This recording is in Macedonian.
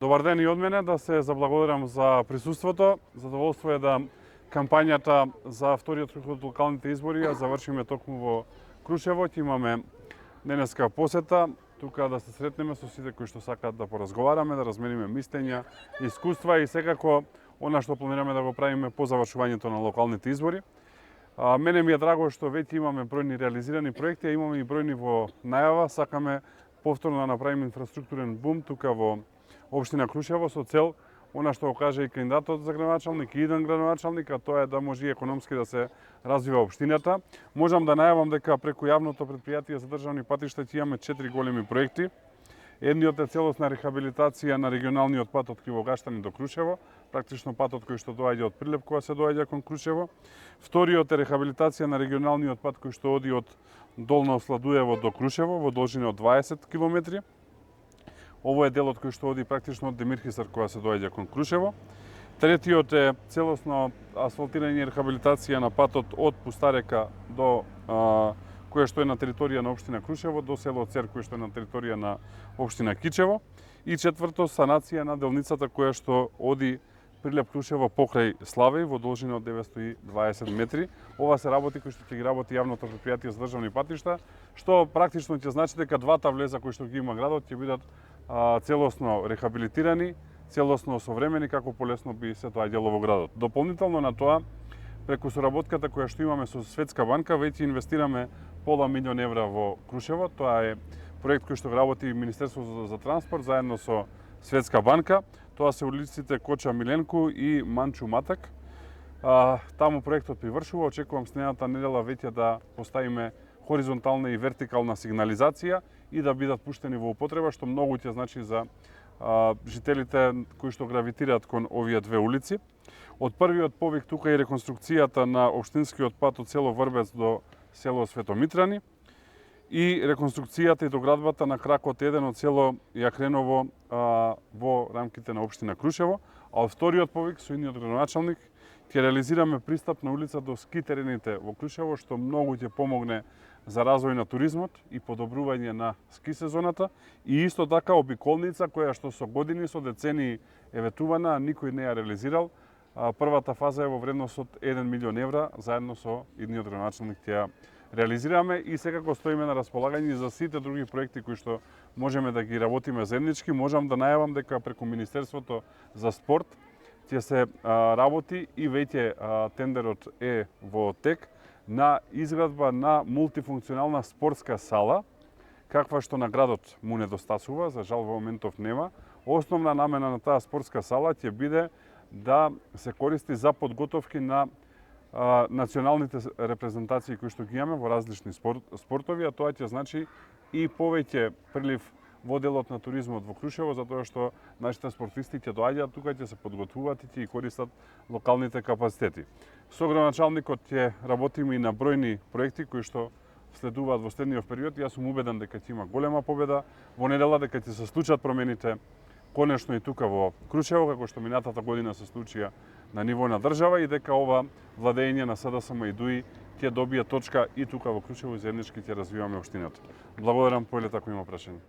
Добар ден и од мене, да се заблагодарам за присуството. Задоволство е да кампањата за вториот круг од локалните избори ја завршиме токму во Крушево. Имаме денеска посета, тука да се сретнеме со сите кои што сакаат да поразговараме, да размениме мислења, искуства и секако она што планираме да го правиме по завршувањето на локалните избори. Мене ми е драго што веќе имаме бројни реализирани проекти, а имаме и бројни во најава. Сакаме повторно да направиме инфраструктурен бум тука во Општина Крушево со цел она што го каже и кандидатот за градоначалник и иден градоначалник, а тоа е да може и економски да се развива општината. Можам да најавам дека преку јавното претпријатие за државни патишта ќе имаме 4 големи проекти. Едниот е целосна рехабилитација на регионалниот пат од Кривогаштани до Крушево, практично патот кој што доаѓа од Прилеп кога се доаѓа кон Крушево. Вториот е рехабилитација на регионалниот пат кој што оди од Долно Сладуево до Крушево во должина од 20 километри. Ово е делот кој што оди практично од Демирхисар кога се доаѓа кон Крушево. Третиот е целосно асфалтирање и рехабилитација на патот од Пустарека до која што е на територија на општина Крушево до село Цер кој што е на територија на општина Кичево. И четврто, санација на делницата која што оди Прилеп Крушево покрај Славеј во должина од 920 метри. Ова се работи кои што ќе ги работи јавното претпријатие за државни патишта, што практично ќе значи дека двата влеза кои што ги има градот ќе бидат целосно рехабилитирани, целосно осовремени како полесно би се доаѓало во градот. Дополнително на тоа, преку соработката која што имаме со Светска банка, веќе инвестираме пола милион евра во Крушево. Тоа е проект кој што работи Министерството за транспорт заедно со Светска банка. Тоа се улиците Коча Миленку и Манчу Матак. Таму проектот привршува. Очекувам следната недела веќе да поставиме хоризонтална и вертикална сигнализација и да бидат пуштени во употреба, што многу ќе значи за жителите кои што гравитираат кон овие две улици. Од првиот повик тука е реконструкцијата на општинскиот пат од село Врбец до село Светомитрани и реконструкцијата и доградбата на кракот 1 од село Јакреново во рамките на општина Крушево, а од вториот повик со идниот градоначалник ќе реализираме пристап на улица до ски терените во Крушево, што многу ќе помогне за развој на туризмот и подобрување на ски сезоната, и исто така обиколница која што со години, со децении е ветувана, а никој не ја реализирал. Првата фаза е во вредност од 1 милион евра, заедно со идниот градоначалник ќе ја реализираме и секако стоиме на располагање за сите други проекти кои што можеме да ги работиме заеднички. Можам да најавам дека преку Министерството за спорт ќе се работи и веќе тендерот е во тек на изградба на мултифункционална спортска сала, каква што на градот му недостасува, за жал во моментов нема. Основна намена на таа спортска сала ќе биде да се користи за подготовки на националните репрезентации кои што ги имаме во различни спортови, а тоа ќе значи и повеќе прилив во делот на туризмот во Крушево, затоа што нашите спортисти ќе доаѓаат тука, ќе се подготвуваат и ќе користат локалните капацитети. Со градоначалникот ќе работиме и на бројни проекти кои што следуваат во следниот период. Јас сум убеден дека ќе има голема победа во недела, дека ќе се случат промените конечно и тука во Крушево, како што минатата година се случија на ниво на држава, и дека ова владење на СДСМ и ДУИ ќе добие точка и тука во Крушево и заеднички ќе развиваме општината. Благодарам, поилета ако има прашање.